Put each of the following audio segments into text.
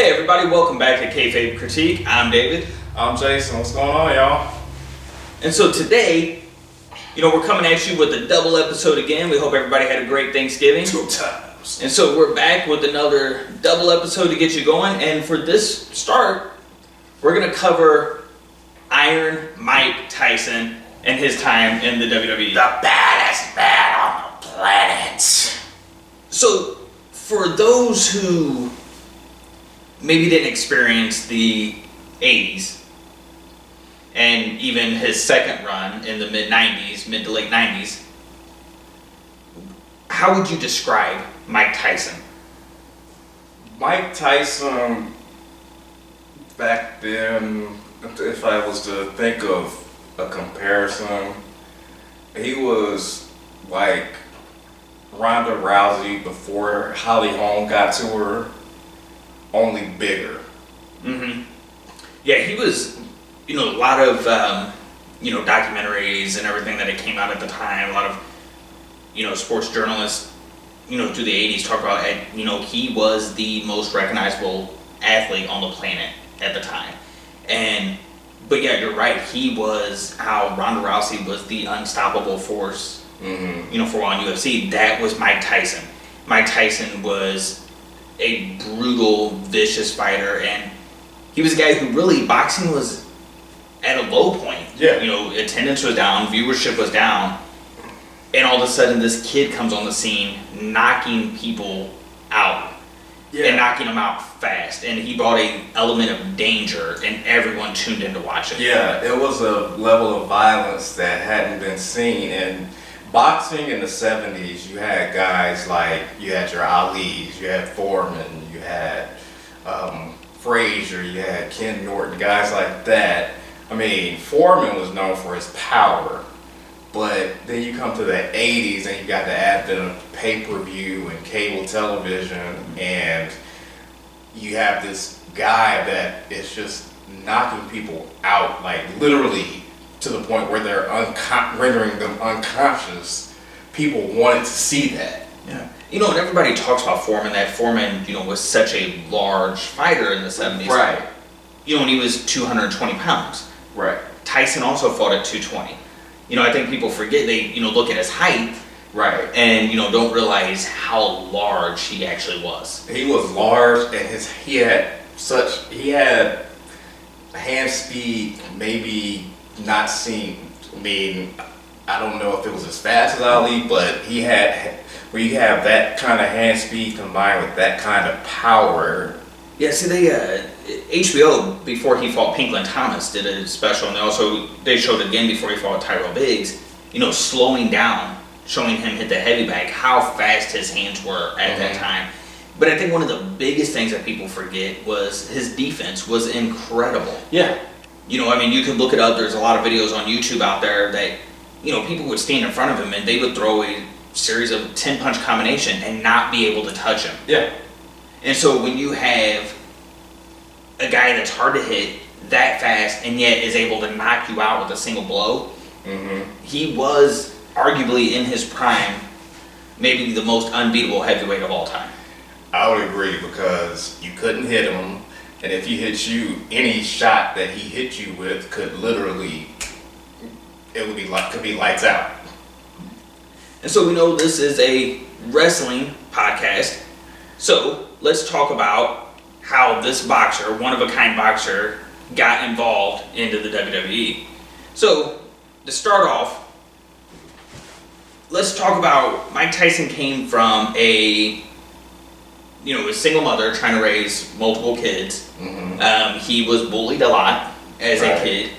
Hey everybody, welcome back to Kayfabe Critique. I'm David. I'm Jason. What's going on, y'all? And so today, we're coming at you with a double episode again. We hope everybody had a great Thanksgiving. 2 times. And so we're back with another double episode to get you going. And for this start, we're going to cover Iron Mike Tyson and his time in the WWE. The baddest man on the planet. So for those who maybe didn't experience the 80s and even his second run in the mid to late 90s, how would you describe Mike Tyson? Mike Tyson, back then, if I was to think of a comparison, he was like Ronda Rousey before Holly Holm got to her, only bigger. Mm-hmm. Yeah, he was, a lot of, documentaries and everything that it came out at the time. A lot of, sports journalists, through the 80s talk about, he was the most recognizable athlete on the planet at the time. But yeah, you're right. He was how Ronda Rousey was the unstoppable force, for on UFC. That was Mike Tyson. Mike Tyson was a brutal, vicious fighter, and he was a guy who really, boxing was at a low point. Yeah. Attendance was down, viewership was down, and all of a sudden this kid comes on the scene knocking people out. Yeah. And knocking them out fast, and he brought an element of danger, and everyone tuned in to watch it. Yeah, it was a level of violence that hadn't been seen. And boxing in the 70s, you had guys like, you had your Ali's, you had Foreman, you had Frazier, you had Ken Norton, guys like that. I mean, Foreman was known for his power, but then you come to the 80s and you got the advent of pay-per-view and cable television, and you have this guy that is just knocking people out, like literally to the point where they're rendering them unconscious. People wanted to see that. Yeah. And everybody talks about Foreman, that Foreman, was such a large fighter in the 70s. Right. When he was 220 pounds. Right. Tyson also fought at 220. I think people forget, they, look at his height. Right. And, don't realize how large he actually was. He was large, and he had hand speed maybe not seen. I mean, I don't know if it was as fast as Ali, but where you have that kind of hand speed combined with that kind of power. Yeah, see, HBO, before he fought Pinkland Thomas, did a special, and they showed it again before he fought Tyrell Biggs, slowing down, showing him hit the heavy bag, how fast his hands were at that time. But I think one of the biggest things that people forget was his defense was incredible. Yeah. You could look it up, there's a lot of videos on YouTube out there that, people would stand in front of him and they would throw a series of 10-punch combination and not be able to touch him. Yeah. And so when you have a guy that's hard to hit that fast and yet is able to knock you out with a single blow, he was arguably in his prime maybe the most unbeatable heavyweight of all time. I would agree, because you couldn't hit him, and if he hit you, any shot that he hit you with could literally, could be lights out. And so we know this is a wrestling podcast, so let's talk about how this boxer, one-of-a-kind boxer, got involved into the WWE. So, to start off, let's talk about Mike Tyson came from a single mother trying to raise multiple kids. He was bullied a lot as a kid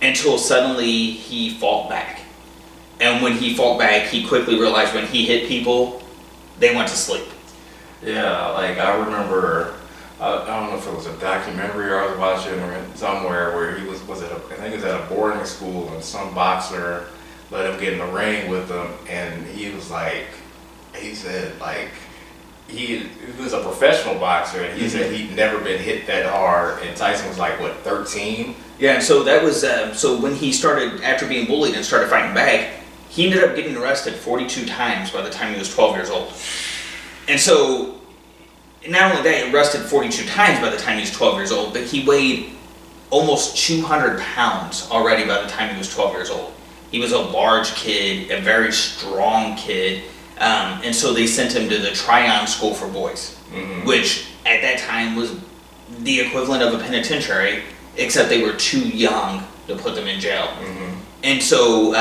until suddenly he fought back. And when he fought back, he quickly realized when he hit people, they went to sleep. Yeah, like I remember, I don't know if it was a documentary I was watching or somewhere where he was I think it was at a boarding school, and some boxer let him get in the ring with him, and he said he was a professional boxer, and he said he'd never been hit that hard, and Tyson was like, what, 13? Yeah, and so that was, so when he started, after being bullied and started fighting back, he ended up getting arrested 42 times by the time he was 12 years old. And so not only that, he wrestled 42 times by the time he was 12 years old, but he weighed almost 200 pounds already by the time he was 12 years old. He was a large kid, a very strong kid, and so they sent him to the Tryon School for Boys, which at that time was the equivalent of a penitentiary, except they were too young to put them in jail. And so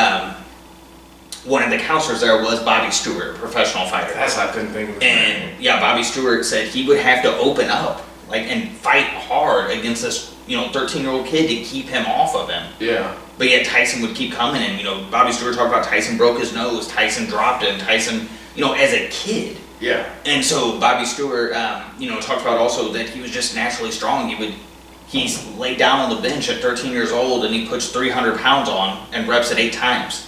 one of the counselors there was Bobby Stewart, a professional fighter. That's I couldn't think of his name. And yeah, Bobby Stewart said he would have to open up and fight hard against this 13-year-old kid to keep him off of him. Yeah. But yet Tyson would keep coming, and Bobby Stewart talked about Tyson broke his nose, Tyson dropped him, Tyson, as a kid. Yeah. And so Bobby Stewart, talked about also that he was just naturally strong. He's laid down on the bench at 13 years old, and he puts 300 pounds on and reps it 8 times.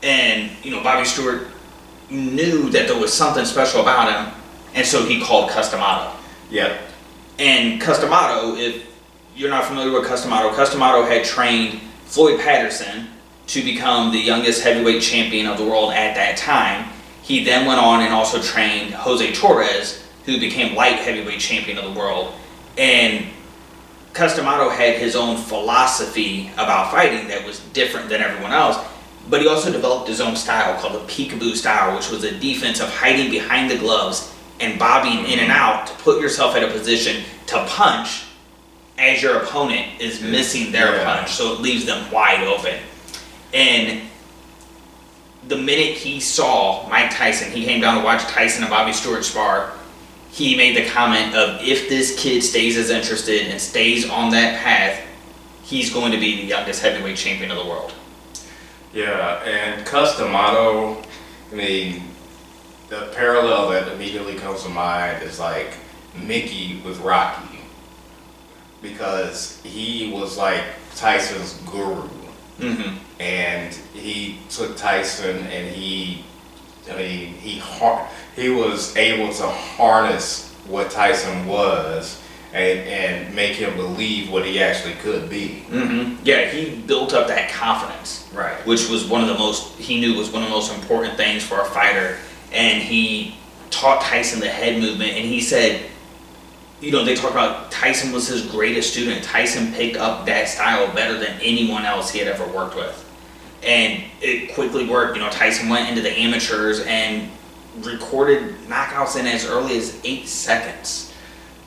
And Bobby Stewart knew that there was something special about him, and so he called Customato. Yeah. And Customato, if you're not familiar with Customato had trained Floyd Patterson to become the youngest heavyweight champion of the world at that time. He then went on and also trained Jose Torres, who became light heavyweight champion of the world. And Customato had his own philosophy about fighting that was different than everyone else, but he also developed his own style called the peekaboo style, which was a defense of hiding behind the gloves and bobbing in and out to put yourself at a position to punch as your opponent is missing their punch, so it leaves them wide open. And the minute he saw Mike Tyson, he came down to watch Tyson and Bobby Stewart spar, he made the comment of, if this kid stays as interested and stays on that path, he's going to be the youngest heavyweight champion of the world. Yeah, and Customato, the parallel that immediately comes to mind is like Mickey with Rocky. Because he was like Tyson's guru. And he took Tyson and he was able to harness what Tyson was and make him believe what he actually could be. Yeah, he built up that confidence, right? Which was one of the most important things for a fighter. And he taught Tyson the head movement, and he said, they talk about Tyson was his greatest student. Tyson picked up that style better than anyone else he had ever worked with. And it quickly worked. Tyson went into the amateurs and recorded knockouts in as early as 8 seconds.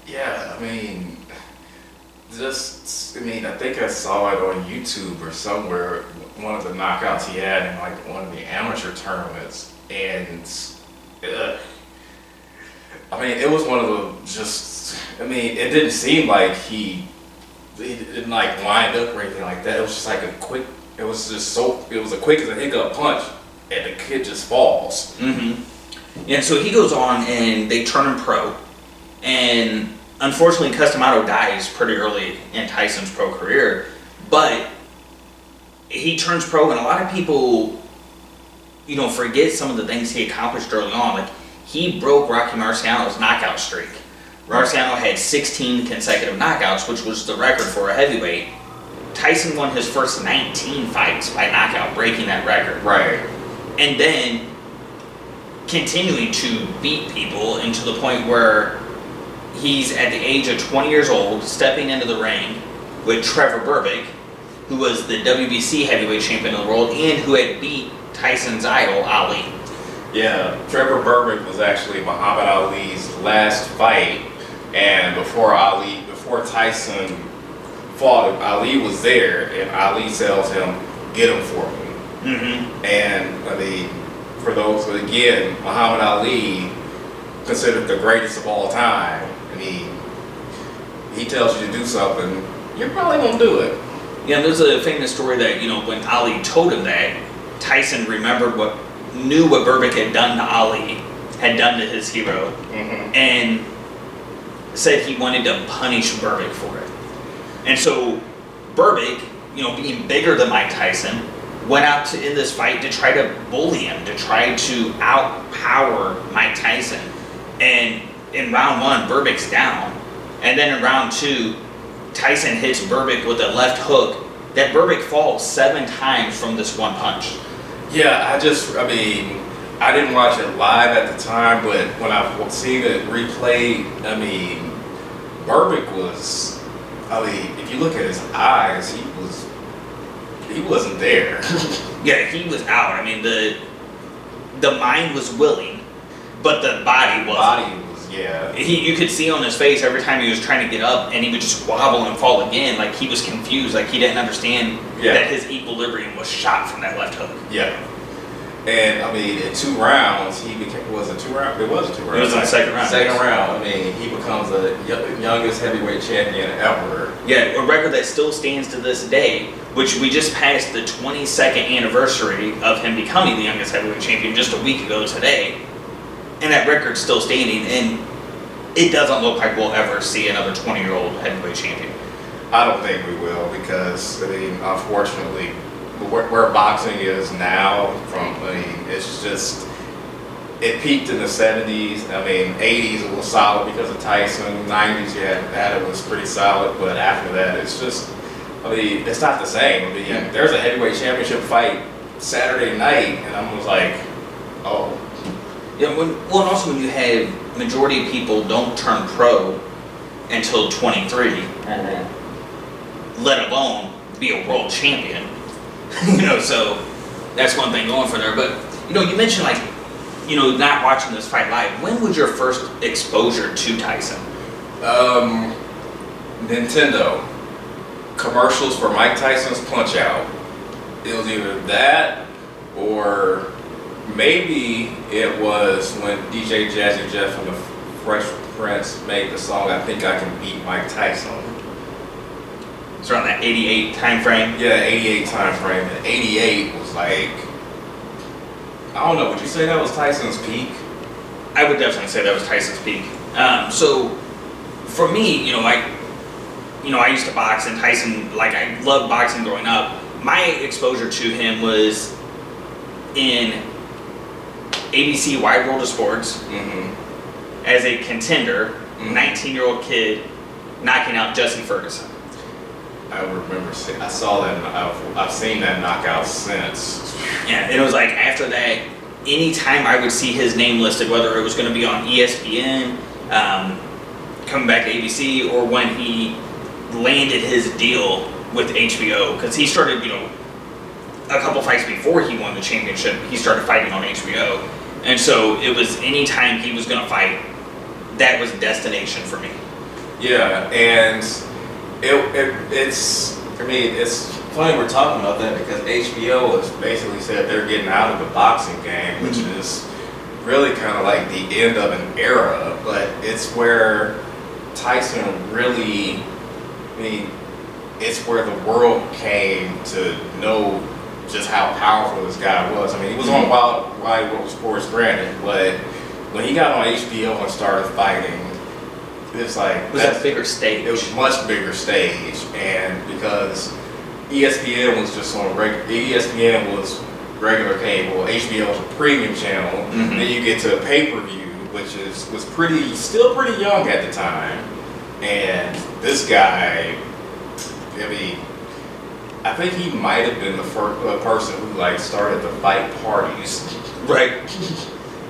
Yeah, I think I saw it on YouTube or somewhere, one of the knockouts he had in one of the amateur tournaments. And it was one of the it didn't seem like he didn't wind up or anything like that. It was just it was a quick as a hiccup punch, and the kid just falls. And so he goes on and they turn him pro, and unfortunately Customato dies pretty early in Tyson's pro career, but he turns pro, and a lot of people forget some of the things he accomplished early on. He broke Rocky Marciano's knockout streak. Marciano had 16 consecutive knockouts, which was the record for a heavyweight. Tyson won his first 19 fights by knockout, breaking that record. Right. And then continuing to beat people, and to the point where he's at the age of 20 years old, stepping into the ring with Trevor Berbick, who was the WBC heavyweight champion of the world and who had beat Tyson's idol, Ali. Yeah, Trevor Berbick was actually Muhammad Ali's last fight, and before Tyson fought him, Ali was there, and Ali tells him, "Get him for me." And for those, again, Muhammad Ali, considered the greatest of all time. He tells you to do something, you're probably gonna do it. Yeah, there's a famous story that when Ali told him that, Tyson knew what Berbick had done to Ali, had done to his hero, and said he wanted to punish Berbick for it. And so Berbick, being bigger than Mike Tyson, went out in this fight to try to bully him, to try to outpower Mike Tyson. And in round 1, Berbick's down. And then in round 2, Tyson hits Berbick with a left hook that Berbick falls 7 times from this one punch. Yeah, I didn't watch it live at the time, but when I've seen it replayed, I mean, Berbick was, I mean, if you look at his eyes, he wasn't there. Yeah, he was out. I mean, the mind was willing, but the body wasn't. Body was, yeah. You could see on his face every time he was trying to get up, and he would just wobble and fall again. Like he was confused. Like he didn't understand that his equilibrium was shot from that left hook. Yeah. And I mean, in 2 rounds, he became, was it 2 rounds? It was a 2 round. It was in the second round. Second round. I mean, he becomes the youngest heavyweight champion ever. Yeah, a record that still stands to this day, which we just passed the 22nd anniversary of him becoming the youngest heavyweight champion just a week ago today. And that record's still standing, and it doesn't look like we'll ever see another 20-year-old heavyweight champion. I don't think we will because, I mean, unfortunately, where boxing is now, it's just, it peaked in the 70s. I mean, 80s it was solid because of Tyson. 90s, that it was pretty solid, but after that, it's just, I mean, it's not the same. I mean, there's a heavyweight championship fight Saturday night, and I was like, oh. Yeah, and also when you have majority of people don't turn pro until 23, let alone be a world champion. So that's one thing going for there. But, you mentioned not watching this fight live. When was your first exposure to Tyson? Nintendo. Commercials for Mike Tyson's Punch-Out. It was either that or maybe it was when DJ Jazzy Jeff and the Fresh Prince made the song I Think I Can Beat Mike Tyson. It's around that 88 time frame. Yeah, 88 time frame. And 88 was like, I don't know, would you say that was Tyson's peak? I would definitely say that was Tyson's peak. So for me, I used to box, and Tyson, I loved boxing growing up. My exposure to him was in ABC Wide World of Sports as a contender, 19-year-old kid knocking out Jesse Ferguson. I remember I saw that. I've seen that knockout since. Yeah, and it was like after that, anytime I would see his name listed, whether it was going to be on ESPN, coming back to ABC, or when he landed his deal with HBO, because he started, a couple fights before he won the championship, he started fighting on HBO. And so it was anytime he was going to fight, that was destination for me. Yeah, and it's funny we're talking about that because HBO has basically said they're getting out of the boxing game, which is really kind of like the end of an era, but it's where Tyson really, it's where the world came to know just how powerful this guy was. I mean, he was on Wide World of Sports, granted, but when he got on HBO and started fighting, it's like it was a bigger stage. It was a much bigger stage, and because ESPN was just on ESPN was regular cable, HBO was a premium channel. Then you get to pay-per-view, which was still pretty young at the time, and this guy, I think he might have been the first person who started the fight parties. Right.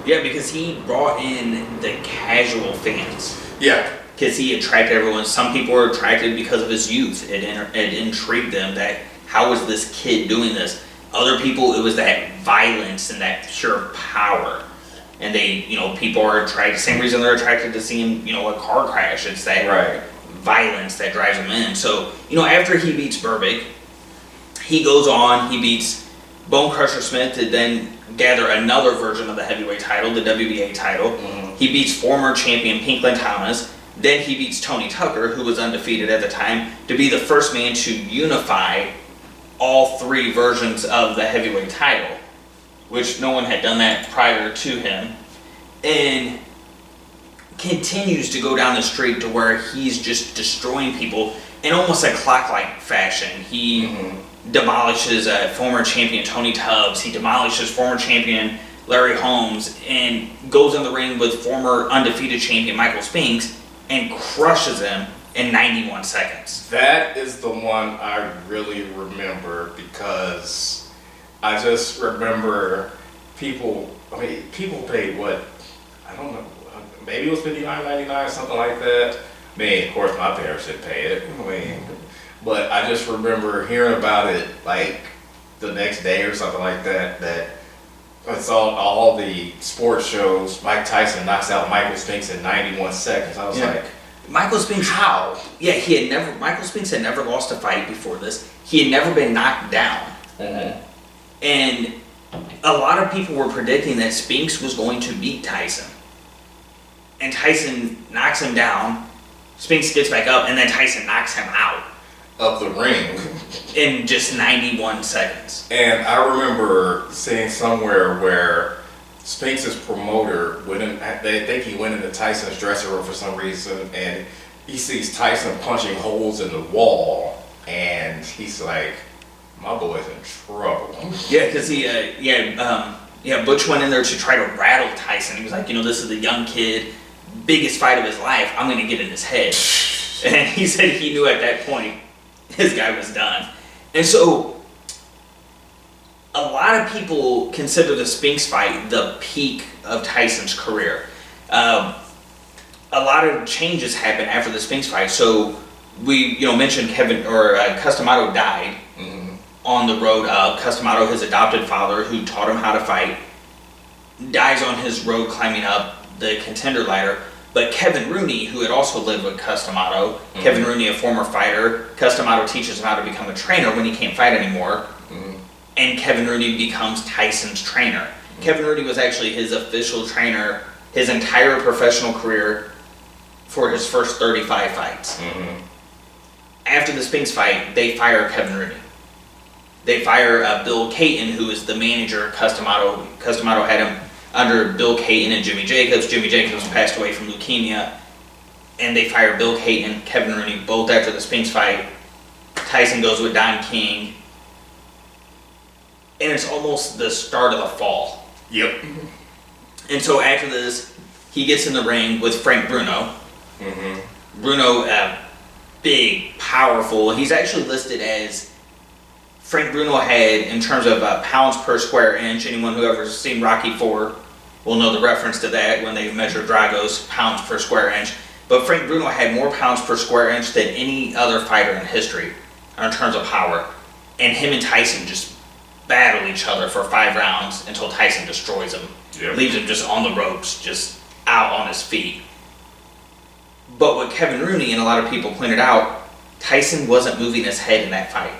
Yeah, because he brought in the casual fans. Yeah. Because he attracted everyone. Some people were attracted because of his youth. It intrigued them that how is this kid doing this? Other people, it was that violence and that pure power. And they, people are attracted, same reason they're attracted to seeing, a car crash. It's that violence that drives them in. So, after he beats Berbick, he goes on, he beats Bone Crusher Smith to then gather another version of the heavyweight title, the WBA title. He beats former champion Pinklin Thomas. Then he beats Tony Tucker, who was undefeated at the time, to be the first man to unify all 3 versions of the heavyweight title, which no one had done that prior to him. And continues to go down the streak to where he's just destroying people in almost a clock-like fashion. He demolishes former champion Tony Tubbs. He demolishes former champion Larry Holmes and goes in the ring with former undefeated champion Michael Spinks and crushes him in 91 seconds. That is the one I really remember because I just remember people paid what, I don't know, maybe it was $59.99, something like that. I mean, of course, my parents didn't pay it. I mean, but I just remember hearing about it like the next day or something like that. That I saw all the sports shows. Mike Tyson knocks out Michael Spinks in 91 seconds. I was like, Michael Spinks, how? Yeah, Michael Spinks had never lost a fight before this. He had never been knocked down. Mm-hmm. And a lot of people were predicting that Spinks was going to beat Tyson. And Tyson knocks him down, Spinks gets back up, and then Tyson knocks him out. Of the ring. In just 91 seconds. And I remember seeing somewhere where Spinks' promoter they think he went into Tyson's dressing room for some reason, and he sees Tyson punching holes in the wall, and he's like, my boy's in trouble. Yeah, because Butch went in there to try to rattle Tyson. He was like, this is a young kid, biggest fight of his life, I'm going to get in his head. And he said he knew at that point his guy was done. And so a lot of people consider the Spinks fight the peak of Tyson's career. A lot of changes happened after the Spinks fight. So we mentioned Customato died on the road. Customato, his adopted father, who taught him how to fight, dies on his road climbing up the contender ladder. But Kevin Rooney, who had also lived with Customato, Kevin Rooney, a former fighter, Customato teaches him how to become a trainer when he can't fight anymore, and Kevin Rooney becomes Tyson's trainer. Kevin Rooney was actually his official trainer his entire professional career for his first 35 fights. After the Spinks fight, they fire Kevin Rooney. They fire Bill Caton, who is the manager of Customato. Customato had him under Bill Caton and Jimmy Jacobs. Jimmy Jacobs passed away from leukemia. And they fire Bill Caton, Kevin Rooney, both after the Spinks fight. Tyson goes with Don King. And it's almost the start of the fall. Yep. And so after this, he gets in the ring with Frank Bruno. Bruno, big, powerful. He's actually listed as Frank Bruno had, in terms of pounds per square inch. Anyone who ever seen Rocky IV will know the reference to that when they measure Drago's pounds per square inch. But Frank Bruno had more pounds per square inch than any other fighter in history in terms of power. And him and Tyson just battle each other for 5 rounds until Tyson destroys him. Yep. Leaves him just on the ropes, just out on his feet. But what Kevin Rooney and a lot of people pointed out, Tyson wasn't moving his head in that fight.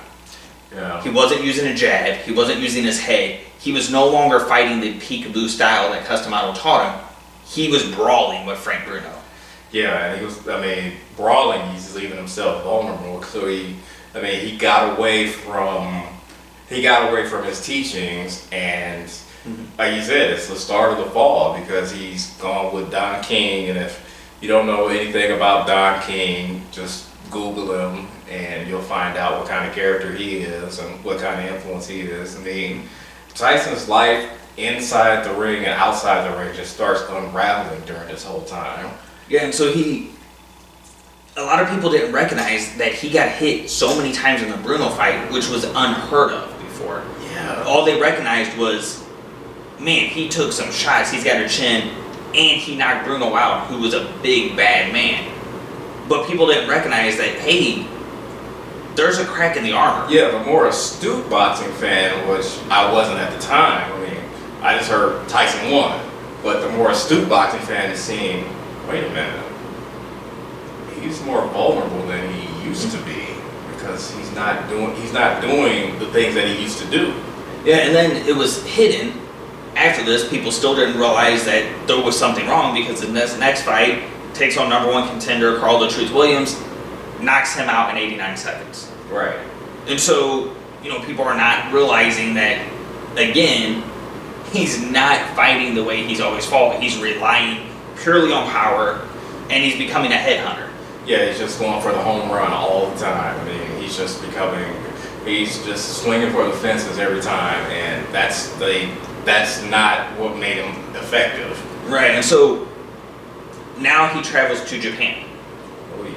Yeah. He wasn't using a jab. He wasn't using his head. He was no longer fighting the peekaboo style that Customato taught him. He was brawling with Frank Bruno. Yeah, and brawling, he's leaving himself vulnerable. So he got away from his teachings, and like you said, it's the start of the fall because he's gone with Don King. And if you don't know anything about Don King, just Google him and you'll find out what kind of character he is and what kind of influence he is. I mean, Tyson's life inside the ring and outside the ring just starts unraveling during this whole time. Yeah, and so a lot of people didn't recognize that he got hit so many times in the Bruno fight, which was unheard of before. Yeah. All they recognized was, man, he took some shots, he's got a chin, and he knocked Bruno out, who was a big, bad man. But people didn't recognize that, hey, there's a crack in the armor. Yeah, the more astute boxing fan, which I wasn't at the time, I mean, I just heard Tyson won. But the more astute boxing fan is seeing, wait a minute, he's more vulnerable than he used to be because he's not doing the things that he used to do. Yeah, and then it was hidden. After this, people still didn't realize that there was something wrong because in this next fight, takes on #1 contender Carl the Truth Williams, knocks him out in 89 seconds. Right. And so, people are not realizing that, again, he's not fighting the way he's always fought. He's relying purely on power, and he's becoming a headhunter. Yeah, he's just going for the home run all the time. I mean, he's just swinging for the fences every time, and that's not what made him effective. Right, and so now he travels to Japan. Oh yeah.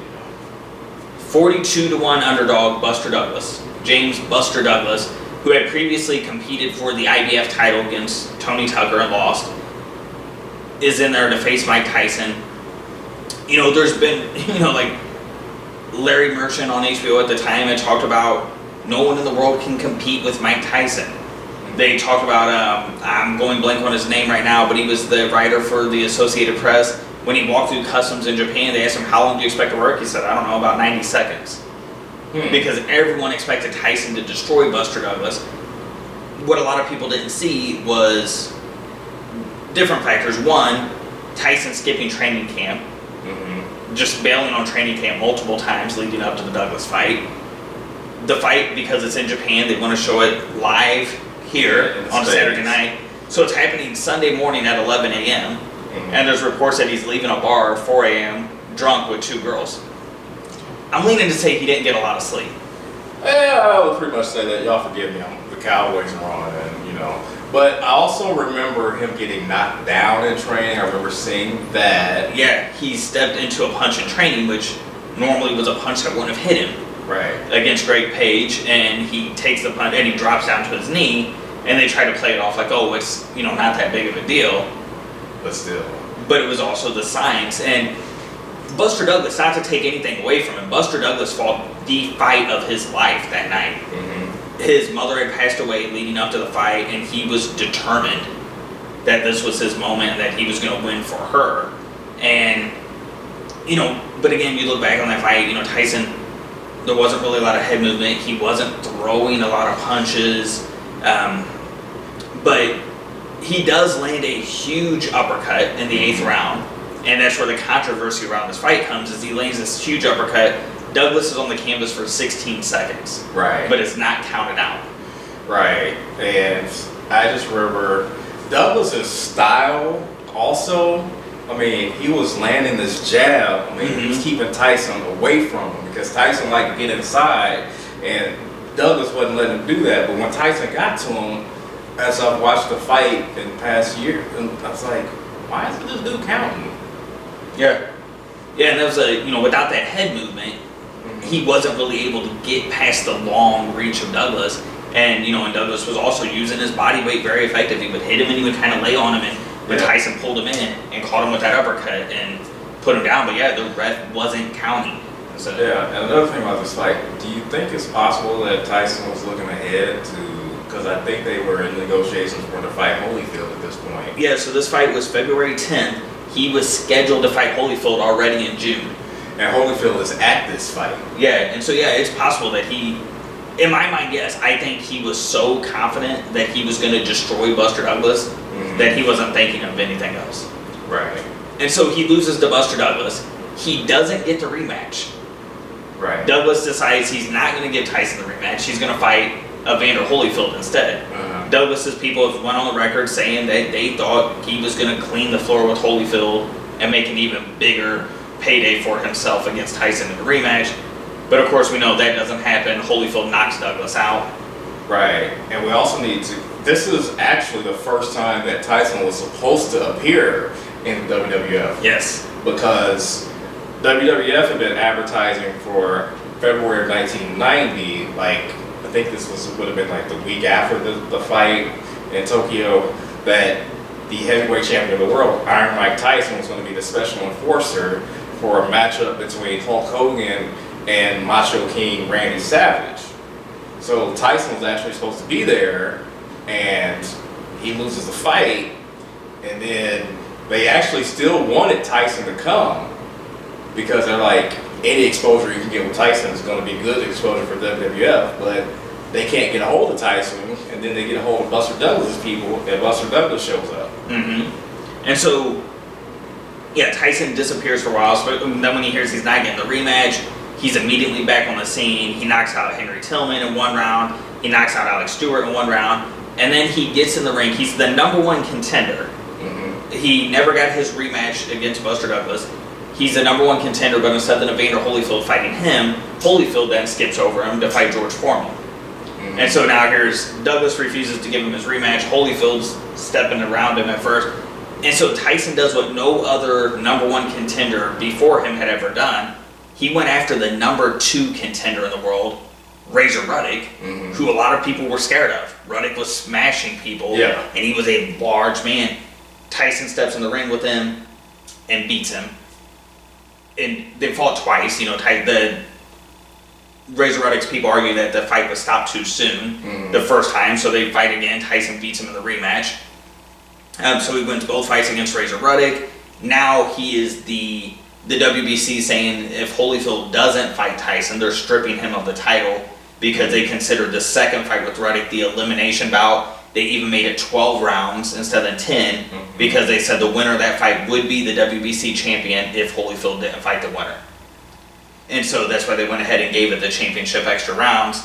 42-1 underdog Buster Douglas. James Buster Douglas who had previously competed for the IBF title against Tony Tucker and lost, is in there to face Mike Tyson. There's been, like Larry Merchant on HBO at the time had talked about no one in the world can compete with Mike Tyson. They talked about, I'm going blank on his name right now, but he was the writer for the Associated Press. When he walked through customs in Japan, they asked him, how long do you expect to work? He said, I don't know, about 90 seconds. Because everyone expected Tyson to destroy Buster Douglas. What a lot of people didn't see was different factors. One, Tyson skipping training camp, just bailing on training camp multiple times leading up to the Douglas fight. The fight, because it's in Japan, they want to show it live here on Saturday night. So it's happening Sunday morning at 11 a.m. And there's reports that he's leaving a bar at 4 a.m. drunk with 2 girls. I'm leaning to say he didn't get a lot of sleep. Yeah, I would pretty much say that. Y'all forgive me. The Cowboys are on, and But I also remember him getting knocked down in training. I remember seeing that. Yeah, he stepped into a punch in training, which normally was a punch that wouldn't have hit him. Right. Against Greg Page, and he takes the punch and he drops down to his knee, and they try to play it off like, oh, it's not that big of a deal. But still. But it was also the signs. And Buster Douglas, not to take anything away from him, Buster Douglas fought the fight of his life that night. His mother had passed away leading up to the fight, and he was determined that this was his moment and that he was going to win for her. And, but again, you look back on that fight, Tyson, there wasn't really a lot of head movement. He wasn't throwing a lot of punches. But he does land a huge uppercut in the 8th round. And that's where the controversy around this fight comes, is he lands this huge uppercut. Douglas is on the canvas for 16 seconds. Right. But it's not counted out. Right. And I just remember Douglas's style also, he was landing this jab. He was keeping Tyson away from him because Tyson liked to get inside, and Douglas wasn't letting him do that. But when Tyson got to him, as I've watched the fight in the past year, I was like, why isn't this dude counting? Yeah. Yeah, and that was without that head movement, he wasn't really able to get past the long reach of Douglas. And, and Douglas was also using his body weight very effectively. He would hit him and he would kind of lay on him, and when Tyson pulled him in and caught him with that uppercut and put him down. But yeah, the ref wasn't counting. So, yeah, and another thing about this fight, do you think it's possible that Tyson was looking ahead to, because I think they were in negotiations for to fight Holyfield at this point. Yeah, so this fight was February 10th. He was scheduled to fight Holyfield already in June. And Holyfield is at this fight. Yeah, and so it's possible that he, in my mind, yes, I think he was so confident that he was going to destroy Buster Douglas that he wasn't thinking of anything else. Right. And so he loses to Buster Douglas. He doesn't get the rematch. Right. Douglas decides he's not going to give Tyson the rematch. He's going to fight Evander Holyfield instead. Douglas's people have went on the record saying that they thought he was going to clean the floor with Holyfield and make an even bigger payday for himself against Tyson in the rematch. But of course we know that doesn't happen. Holyfield knocks Douglas out. Right. And we also need to, this is actually the first time that Tyson was supposed to appear in WWF. Yes. Because WWF had been advertising for February of 1990, I think this would have been the week after the fight in Tokyo, that the heavyweight champion of the world, Iron Mike Tyson, was going to be the special enforcer for a matchup between Hulk Hogan and Macho King Randy Savage. So Tyson was actually supposed to be there, and he loses the fight, and then they actually still wanted Tyson to come because they're like, any exposure you can get with Tyson is going to be good exposure for WWF, but they can't get a hold of Tyson, and then they get a hold of Buster Douglas's people, and Buster Douglas shows up. And so, Tyson disappears for a while, so then when he hears he's not getting the rematch, he's immediately back on the scene. He knocks out Henry Tillman in 1 round, he knocks out Alex Stewart in 1 round, and then he gets in the ring. He's the #1 contender. He never got his rematch against Buster Douglas. He's the #1 contender, but instead of Evander Holyfield fighting him, Holyfield then skips over him to fight George Foreman. And so now here's Douglas refuses to give him his rematch. Holyfield's stepping around him at first. And so Tyson does what no other #1 contender before him had ever done. He went after the #2 contender in the world, Razor Ruddock, who a lot of people were scared of. Ruddock was smashing people, and he was a large man. Tyson steps in the ring with him and beats him. And they fought twice. The Razor Ruddock's people argue that the fight was stopped too soon the first time, so they fight again. Tyson beats him in the rematch. So he wins both fights against Razor Ruddock. Now he is the WBC saying if Holyfield doesn't fight Tyson, they're stripping him of the title because they considered the second fight with Ruddock the elimination bout. They even made it 12 rounds instead of 10 because they said the winner of that fight would be the WBC champion if Holyfield didn't fight the winner. And so that's why they went ahead and gave it the championship extra rounds.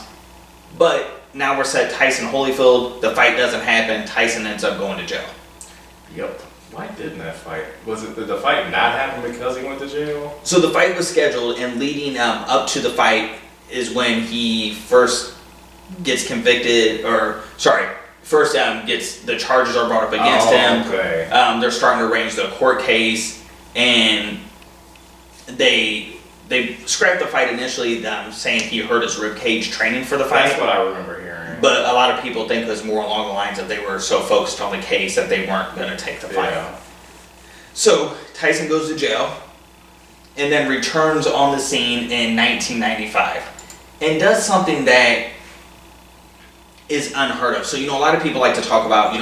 But now we're set Tyson Holyfield. The fight doesn't happen. Tyson ends up going to jail. Yep. Why didn't that fight? Did the fight not happen because he went to jail? So the fight was scheduled, and leading up to the fight is when he first gets convicted, gets the charges are brought up against him. Okay. They're starting to arrange the court case, and they scrapped the fight initially, saying he hurt his rib cage training for the fight. That's what I remember hearing. But a lot of people think it was more along the lines that they were so focused on the case that they weren't going to take the fight. Yeah. So Tyson goes to jail and then returns on the scene in 1995 and does something that is unheard of. So, a lot of people like to talk about,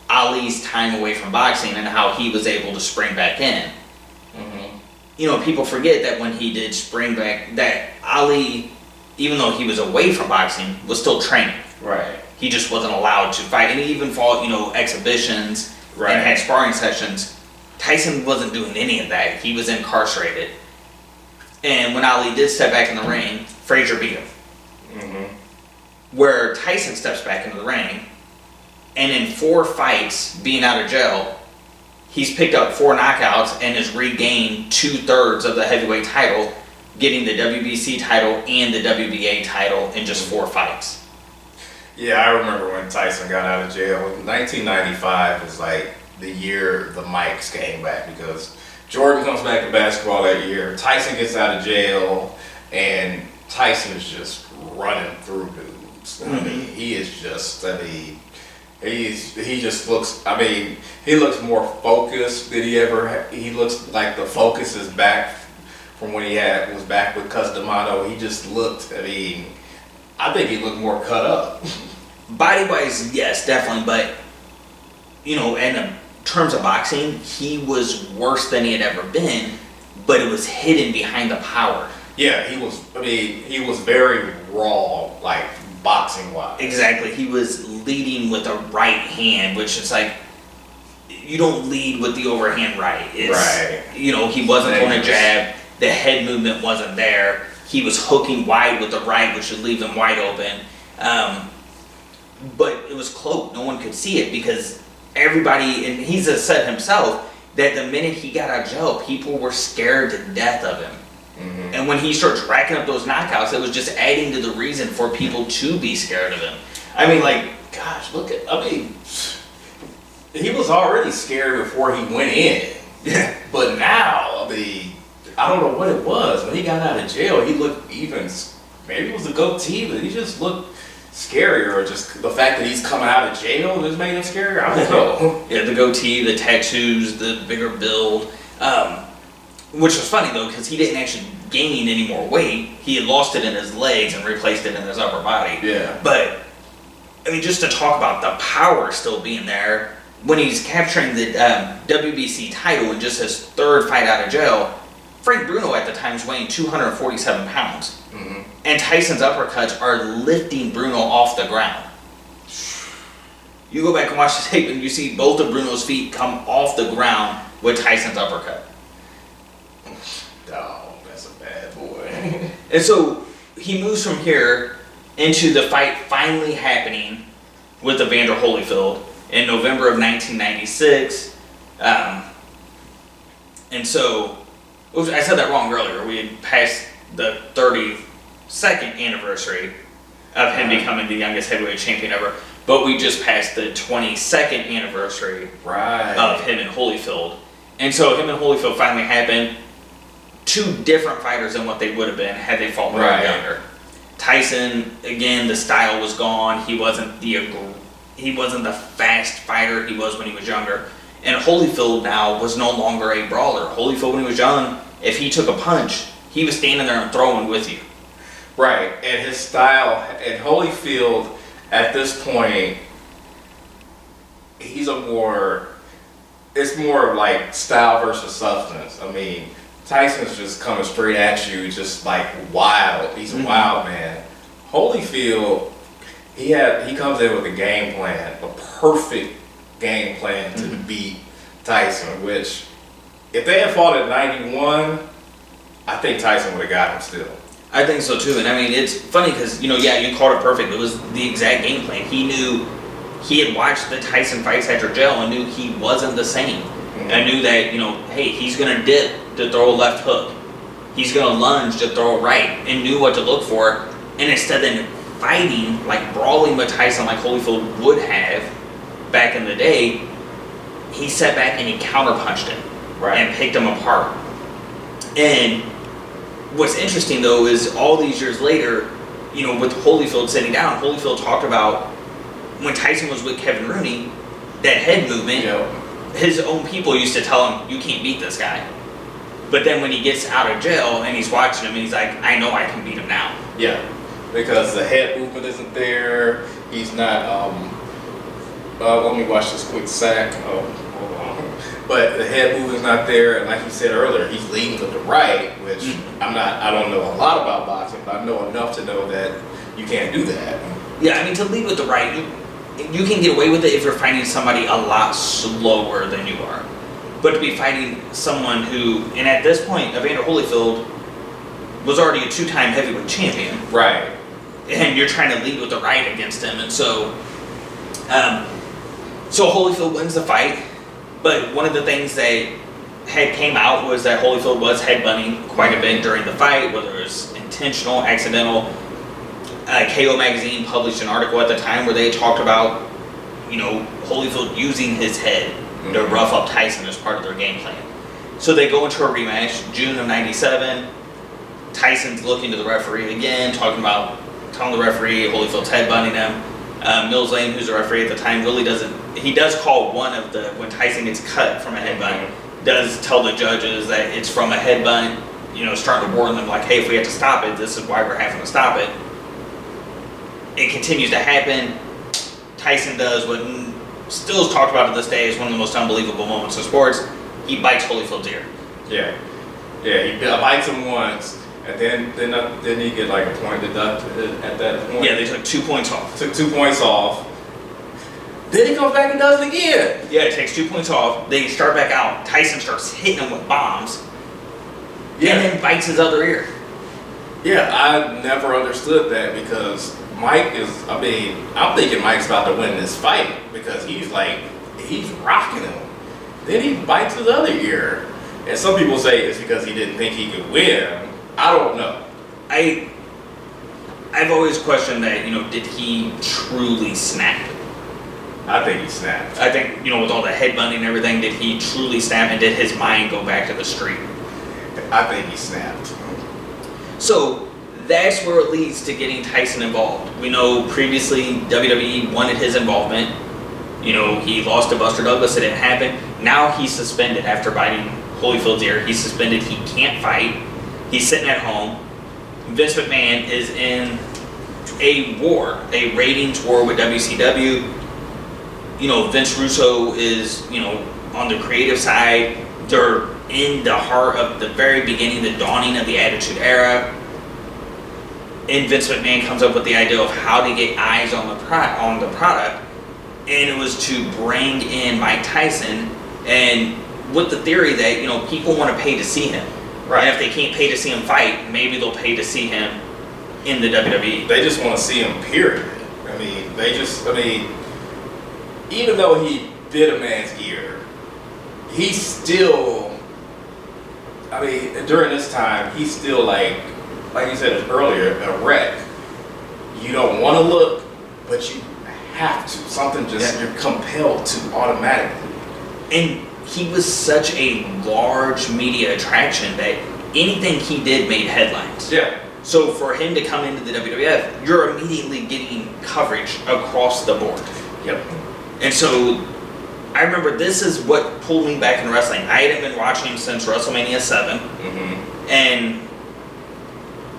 Ali's time away from boxing and how he was able to spring back in. People forget that when he did spring back, that Ali, even though he was away from boxing, was still training. Right. He just wasn't allowed to fight. And he even fought, exhibitions and had sparring sessions. Tyson wasn't doing any of that. He was incarcerated. And when Ali did step back in the ring, Frazier beat him. Where Tyson steps back into the ring, and in 4 fights, being out of jail, he's picked up 4 knockouts and has regained 2/3 of the heavyweight title, getting the WBC title and the WBA title in just 4 fights. Yeah, I remember when Tyson got out of jail. 1995 was like the year the mics came back because Jordan comes back to basketball that year. Tyson gets out of jail, and Tyson is just running through dudes. I mean, he is just, he just looks, he looks more focused than he looks like the focus is back from when he was back with Cus D'Amato. He just looked, I think he looked more cut up. Body-wise, yes, definitely, but, in terms of boxing, he was worse than he had ever been, but it was hidden behind the power. Yeah, he was very raw, like, boxing-wise. Exactly. He was leading with a right hand, which is like, you don't lead with the overhand right. Right. He wasn't going to jab. The head movement wasn't there. He was hooking wide with the right, which would leave him wide open. But it was cloaked. No one could see it because everybody, and he's said himself, that the minute he got out of jail, people were scared to death of him. And when he starts racking up those knockouts, it was just adding to the reason for people to be scared of him. Gosh, he was already scared before he went in. Yeah. But now, I don't know what it was. When he got out of jail, he looked maybe it was a goatee, but he just looked scarier, or just the fact that he's coming out of jail just made him scarier. I don't know. Yeah, the goatee, the tattoos, the bigger build. Which was funny though, because he didn't actually gain any more weight. He had lost it in his legs and replaced it in his upper body. Yeah. But, just to talk about the power still being there, when he's capturing the WBC title in just his 3rd fight out of jail, Frank Bruno at the time was weighing 247 pounds. And Tyson's uppercuts are lifting Bruno off the ground. You go back and watch the tape and you see both of Bruno's feet come off the ground with Tyson's uppercut. Oh, that's a bad boy. And so he moves from here into the fight finally happening with Evander Holyfield in November of 1996. And so, I said that wrong earlier. We had passed the 32nd anniversary of him becoming the youngest heavyweight champion ever. But we just passed the 22nd anniversary of him and Holyfield. And so him and Holyfield finally happened. 2 different fighters than what they would have been had they fought when they were younger. Tyson, again, the style was gone. He wasn't the fast fighter he was when he was younger. And Holyfield now was no longer a brawler. Holyfield, when he was young, if he took a punch, he was standing there and throwing with you. Right, and his style, and Holyfield at this point, it's more like style versus substance. I mean, Tyson's just coming straight at you, just like wild. He's a wild man. Holyfield, he comes in with a game plan, a perfect game plan to beat Tyson, which if they had fought at 91, I think Tyson would have got him still. I think so too, and I mean, it's funny because, you called it perfect. It was the exact game plan. He knew, he had watched the Tyson fights after jail and knew he wasn't the same. And knew that, hey, he's going to dip to throw a left hook. He's going to lunge to throw a right, and knew what to look for. And instead of fighting, like brawling with Tyson like Holyfield would have back in the day, he sat back and he counterpunched him and picked him apart. And what's interesting though is all these years later, with Holyfield sitting down, Holyfield talked about when Tyson was with Kevin Rooney, that head movement, his own people used to tell him, you can't beat this guy. But then when he gets out of jail and he's watching him, he's like, I know I can beat him now. Yeah, because the head movement isn't there. He's not, let me watch this quick sack. Hold on. But the head movement's not there, and like you said earlier, he's leading with the right, which I don't know a lot about boxing, but I know enough to know that you can't do that. Yeah, I mean, to lead with the right, you can get away with it if you're fighting somebody a lot slower than you are. But to be fighting someone who, and at this point, Evander Holyfield was already a two-time heavyweight champion. Right. And you're trying to lead with the right against him. And so Holyfield wins the fight. But one of the things that had came out was that Holyfield was headbutting quite a bit during the fight, whether it was intentional, accidental. KO Magazine published an article at the time where they talked about, Holyfield using his head to rough up Tyson as part of their game plan. So they go into a rematch, June of '97. Tyson's looking to the referee again, telling the referee Holyfield's headbutting him. Mills Lane, who's the referee at the time, really doesn't. He does call when Tyson gets cut from a headbutt, does tell the judges that it's from a headbutt, starting to warn them like, hey, if we have to stop it, this is why we're having to stop it. It continues to happen. Tyson does what still is talked about to this day as one of the most unbelievable moments in sports. He bites Holyfield's ear. Yeah, he bites him once, and then he get like a point deducted at that point. Yeah, they took 2 points off. Took 2 points off. Then he comes back and does it again. Yeah, it takes 2 points off. They start back out. Tyson starts hitting him with bombs. Yeah. And then bites his other ear. Yeah, I never understood that because I'm thinking Mike's about to win this fight because he's rocking him. Then he bites his other ear. And some people say it's because he didn't think he could win. I don't know. I've always questioned that, did he truly snap? I think he snapped. I think, with all the headbutting and everything, did he truly snap and did his mind go back to the street? I think he snapped. So that's where it leads to getting Tyson involved. We know previously WWE wanted his involvement. He lost to Buster Douglas. It didn't happen. Now he's suspended after biting Holyfield's ear. He's suspended. He can't fight. He's sitting at home. Vince McMahon is in a ratings war with WCW. Vince Russo is, on the creative side. They're in the heart of the very beginning, the dawning of the Attitude Era. And Vince McMahon comes up with the idea of how to get eyes on the product. And it was to bring in Mike Tyson, and with the theory that, people want to pay to see him. Right. And if they can't pay to see him fight, maybe they'll pay to see him in the WWE. They just want to see him, period. Even though he bit a man's ear, he's still, during this time, he's still like you said earlier, a wreck. You don't want to look, but you have to. You're compelled to automatically. And he was such a large media attraction that anything he did made headlines. Yeah. So for him to come into the WWF, you're immediately getting coverage across the board. Yep. And so I remember this is what pulled me back in wrestling. I hadn't been watching since WrestleMania 7. Mm-hmm. And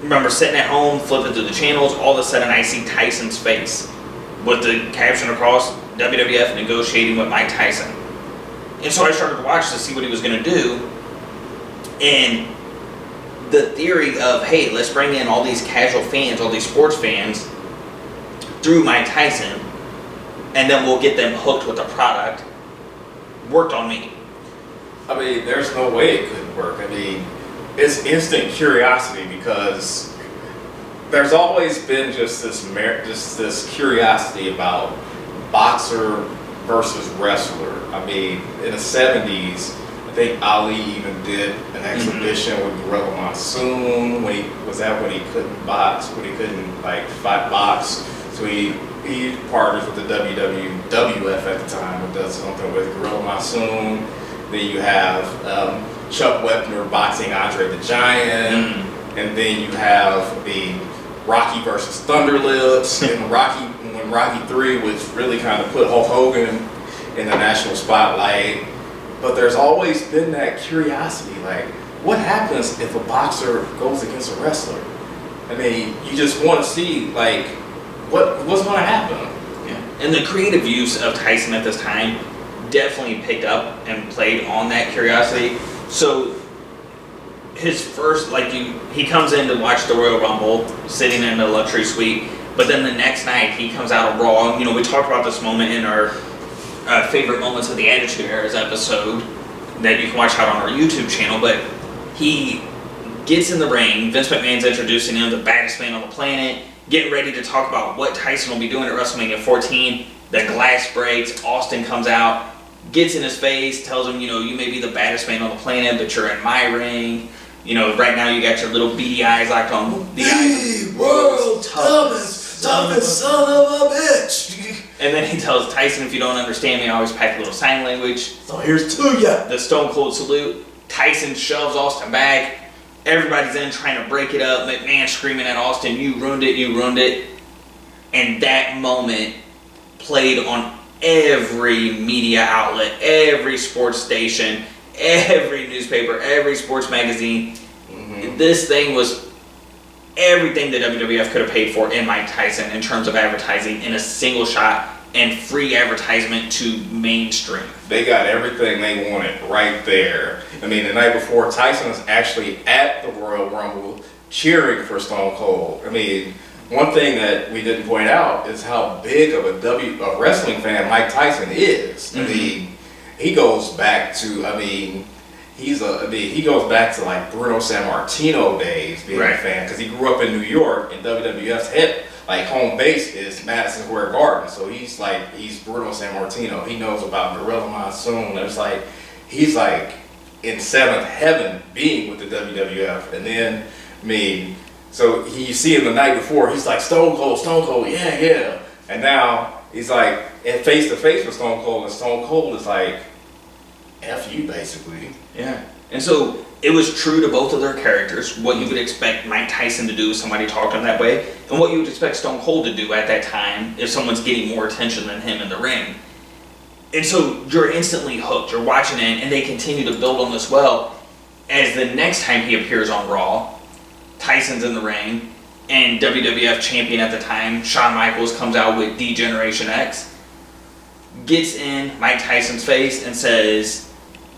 remember sitting at home, flipping through the channels, all of a sudden I see Tyson's face with the caption across, WWF negotiating with Mike Tyson. And so I started to watch to see what he was going to do. And the theory of, hey, let's bring in all these casual fans, all these sports fans through Mike Tyson, and then we'll get them hooked with the product, worked on me. I mean, there's no way it couldn't work. I mean, it's instant curiosity because there's always been just this curiosity about boxer versus wrestler. I mean, in the 70s, I think Ali even did an exhibition with Gorilla Monsoon when he couldn't box, when he couldn't fight box. So he partners with the WWF at the time and does something with Gorilla Monsoon. Then you have Chuck Wepner boxing Andre the Giant, and then you have the Rocky versus Thunderlips, and when Rocky 3 was really kind of put Hulk Hogan in the national spotlight. But there's always been that curiosity, like, what happens if a boxer goes against a wrestler? I mean, you just want to see, like, what's going to happen. Yeah. And the creative use of Tyson at this time definitely picked up and played on that curiosity. So his first, he comes in to watch the Royal Rumble, sitting in a luxury suite, but then the next night he comes out of Raw. You know, we talked about this moment in our favorite moments of the Attitude Era's episode that you can watch out on our YouTube channel, but he gets in the ring, Vince McMahon's introducing him, the baddest man on the planet, getting ready to talk about what Tyson will be doing at WrestleMania 14. The glass breaks, Austin comes out, gets in his face, tells him, you may be the baddest man on the planet, but you're in my ring. Right now you got your little beady eyes locked on the eyes. World's toughest son of a bitch. And then he tells Tyson, if you don't understand me, I always pack a little sign language. So here's to ya. The Stone Cold salute. Tyson shoves Austin back. Everybody's in trying to break it up. McMahon screaming at Austin, you ruined it, you ruined it. And that moment played on every media outlet, every sports station, every newspaper, every sports magazine. Mm-hmm. This thing was everything the WWF could have paid for in Mike Tyson in terms of advertising in a single shot and free advertisement to mainstream. They got everything they wanted right there. I mean, the night before, Tyson was actually at the Royal Rumble cheering for Stone Cold. I mean, one thing that we didn't point out is how big of a wrestling fan Mike Tyson is. Mm-hmm. I mean, he goes back to, he goes back to like Bruno Sammartino days being a fan, because he grew up in New York, and WWF's home base is Madison Square Garden. So he's Bruno Sammartino. He knows about Gorilla Monsoon. He's in seventh heaven being with the WWF. And then, so you see him the night before, he's like, Stone Cold, yeah. And now he's like face to face with Stone Cold, and Stone Cold is like, F you, basically. Yeah. And so it was true to both of their characters, what you would expect Mike Tyson to do if somebody talked to him that way, and what you would expect Stone Cold to do at that time if someone's getting more attention than him in the ring. And so you're instantly hooked. You're watching it, and they continue to build on this well. As the next time he appears on Raw, Tyson's in the ring, and WWF champion at the time, Shawn Michaels, comes out with D-Generation X, gets in Mike Tyson's face and says,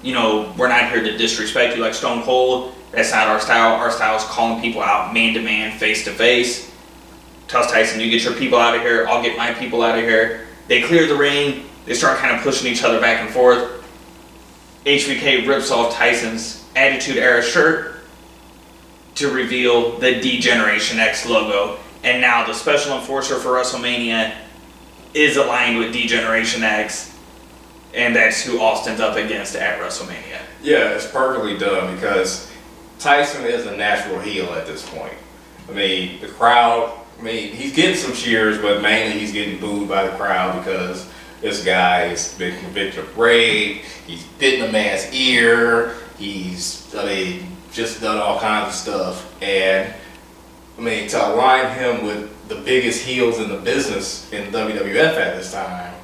we're not here to disrespect you like Stone Cold. That's not our style. Our style is calling people out man to man, face to face. Tells Tyson, you get your people out of here, I'll get my people out of here. They clear the ring. They start kind of pushing each other back and forth. HBK rips off Tyson's Attitude Era shirt to reveal the D-Generation X logo. And now the special enforcer for WrestleMania is aligned with D-Generation X. And that's who Austin's up against at WrestleMania. Yeah, it's perfectly done, because Tyson is a natural heel at this point. I mean, the crowd, he's getting some cheers, but mainly he's getting booed by the crowd because this guy's been convicted of rape, he's bitten a man's ear, he's just done all kinds of stuff. And I mean, to align him with the biggest heels in the business in WWF at this time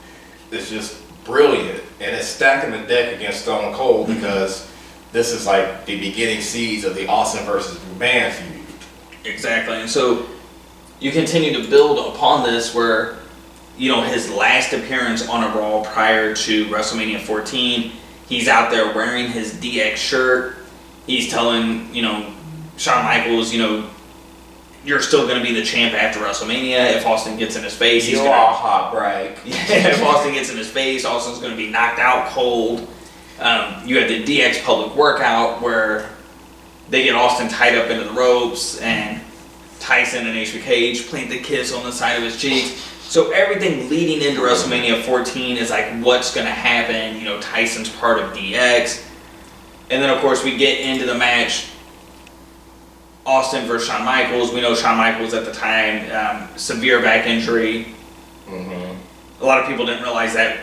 is just brilliant. And it's stacking the deck against Stone Cold because this is like the beginning seeds of the Austin versus McMahon feud. Exactly. And so you continue to build upon this where, you know, his last appearance on a Raw prior to WrestleMania 14, he's out there wearing his DX shirt. He's telling, you know, Shawn Michaels, you know, you're still going to be the champ after WrestleMania. If Austin gets in his face, he's going to... hot break. Yeah, if Austin gets in his face, Austin's going to be knocked out cold. You have the DX public workout where they get Austin tied up into the ropes and Tyson and HBK plant the kiss on the side of his cheeks. So everything leading into WrestleMania 14 is like what's going to happen. You know, Tyson's part of DX. And then, of course, we get into the match, Austin versus Shawn Michaels. We know Shawn Michaels at the time, severe back injury. A lot of people didn't realize that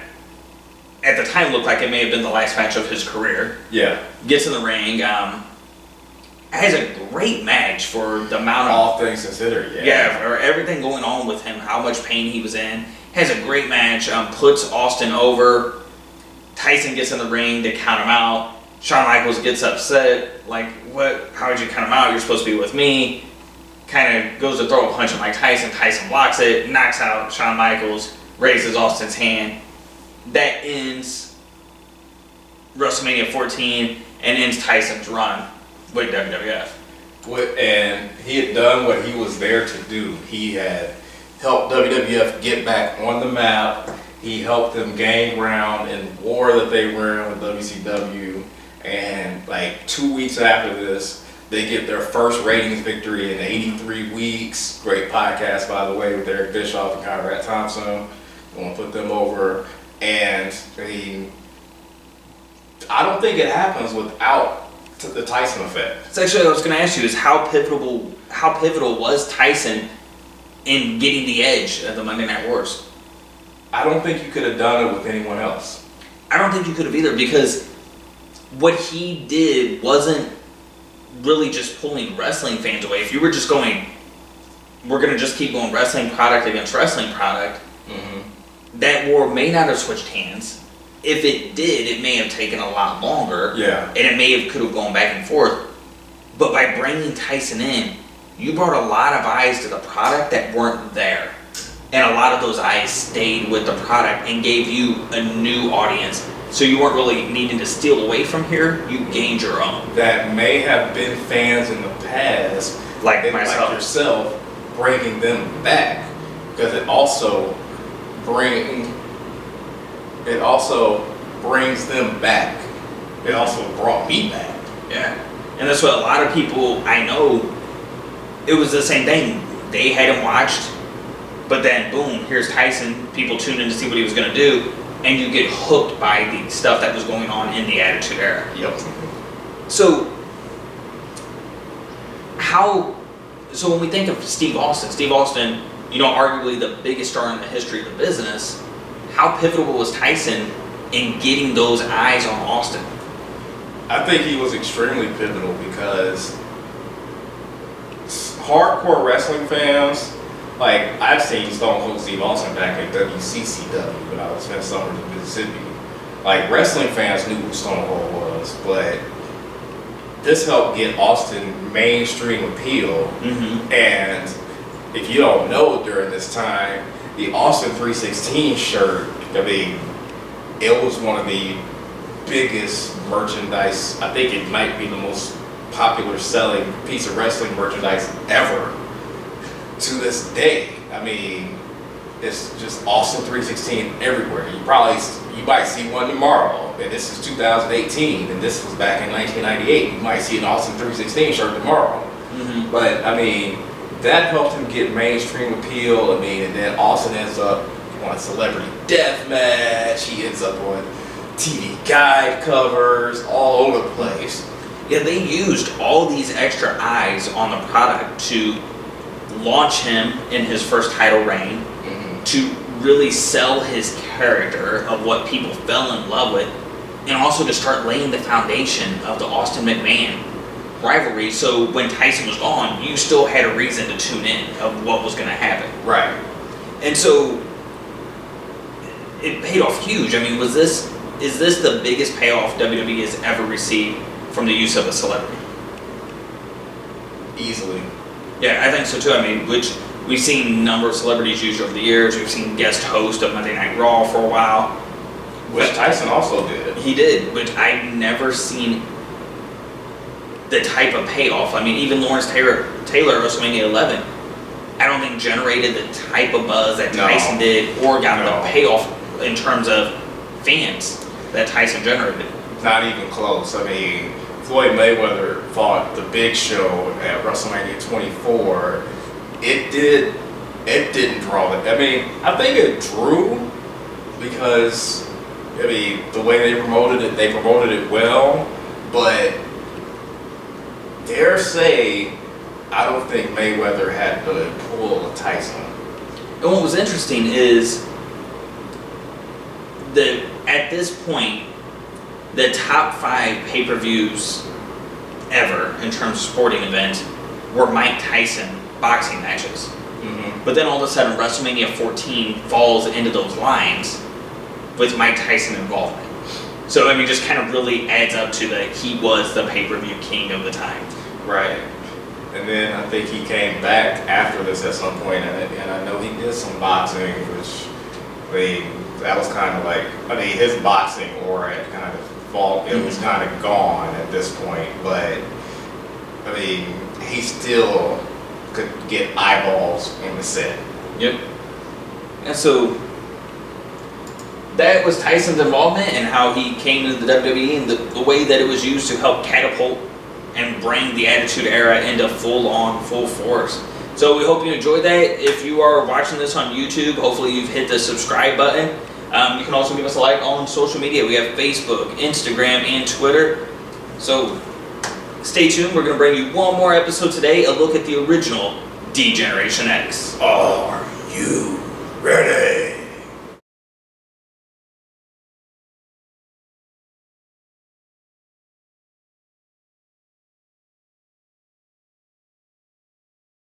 at the time looked like it may have been the last match of his career. Yeah. Gets in the ring, has a great match for the amount of... All things considered, yeah. Yeah, for everything going on with him, how much pain he was in. Has a great match, puts Austin over. Tyson gets in the ring, they count him out. Shawn Michaels gets upset, like, what? How would you count him out? You're supposed to be with me. Kind of goes to throw a punch at Mike Tyson. Tyson blocks it, knocks out Shawn Michaels, raises Austin's hand. That ends WrestleMania 14 and ends Tyson's run with WWF. And he had done what he was there to do. He had helped WWF get back on the map. He helped them gain ground in the war that they were in with WCW. And like 2 weeks after this, they get their first ratings victory in 83 weeks. Great podcast, by the way, with Eric Bischoff and Conrad Thompson. I want to put them over. And I mean, I don't think it happens without the Tyson effect. It's actually what I was going to ask you is how pivotal was Tyson in getting the edge at the Monday Night Wars? I don't think you could have done it with anyone else. I don't think you could have either because what he did wasn't really just pulling wrestling fans away. If you were just going, we're going to just keep going wrestling product against wrestling product, that war may not have switched hands. If it did, it may have taken a lot longer. Yeah. And it may have could have gone back and forth. But by bringing Tyson in, you brought a lot of eyes to the product that weren't there. And a lot of those eyes stayed with the product and gave you a new audience. So you weren't really needing to steal away from here. You gained your own. That may have been fans in the past, Like myself. like yourself, bringing them back. Because it also brings them back. It also brought me back. Yeah. And that's what a lot of people I know, it was the same thing. They hadn't watched, but then boom, here's Tyson. People tuned in to see what he was going to do, and you get hooked by the stuff that was going on in the Attitude Era. Yep. So when we think of Steve Austin, you know, arguably the biggest star in the history of the business, how pivotal was Tyson in getting those eyes on Austin? I think he was extremely pivotal because hardcore wrestling fans, like I've seen Stone Cold Steve Austin back at WCCW when I was in Summers, Mississippi. Like wrestling fans knew who Stone Cold was, but this helped get Austin mainstream appeal. And if you don't know, during this time, the Austin 316 shirt, I mean, it was one of the biggest merchandise. I think it might be the most popular selling piece of wrestling merchandise ever to this day. I mean, it's just Austin 316 everywhere. You might see one tomorrow, and this is 2018, and this was back in 1998. You might see an Austin 316 shirt tomorrow. But I mean, that helped him get mainstream appeal. I mean, and then Austin ends up on Celebrity Deathmatch. He ends up on TV Guide covers all over the place. Yeah, they used all these extra eyes on the product to launch him in his first title reign, to really sell his character of what people fell in love with, and also to start laying the foundation of the Austin McMahon. rivalry, so when Tyson was gone, you still had a reason to tune in of what was going to happen. Right. And so it paid off huge. I mean, is this the biggest payoff WWE has ever received from the use of a celebrity? Easily. Yeah, I think so too. I mean, which we've seen a number of celebrities used over the years. We've seen guest host of Monday Night Raw for a while. Which Tyson also did. He did, but I've never seen the type of payoff. I mean, even Lawrence Taylor at WrestleMania 11, I don't think generated the type of buzz that Tyson did or got the payoff in terms of fans that Tyson generated. Not even close. I mean, Floyd Mayweather fought the Big Show at WrestleMania 24. It didn't draw it. I mean, I think it drew because, I mean, the way they promoted it well, but dare say, I don't think Mayweather had the pull of Tyson. And what was interesting is that at this point, the top 5 pay-per-views ever in terms of sporting events were Mike Tyson boxing matches. Mm-hmm. But then all of a sudden, WrestleMania 14 falls into those lines with Mike Tyson involvement. So, I mean, just kind of really adds up to that he was the pay-per-view king of the time. Right. And then I think he came back after this at some point, and I know he did some boxing, which, I mean, that was kind of like, I mean, his boxing aura had kind of fallen, it was kind of gone at this point, but, I mean, he still could get eyeballs in the set. Yep. And so, that was Tyson's involvement and how he came to the WWE and the way that it was used to help catapult and bring the Attitude Era into full force. So we hope you enjoyed that. If you are watching this on YouTube, hopefully you've hit the subscribe button. You can also give us a like on social media. We have Facebook, Instagram, and Twitter. So stay tuned. We're going to bring you one more episode today, a look at the original D-Generation X. Are you ready?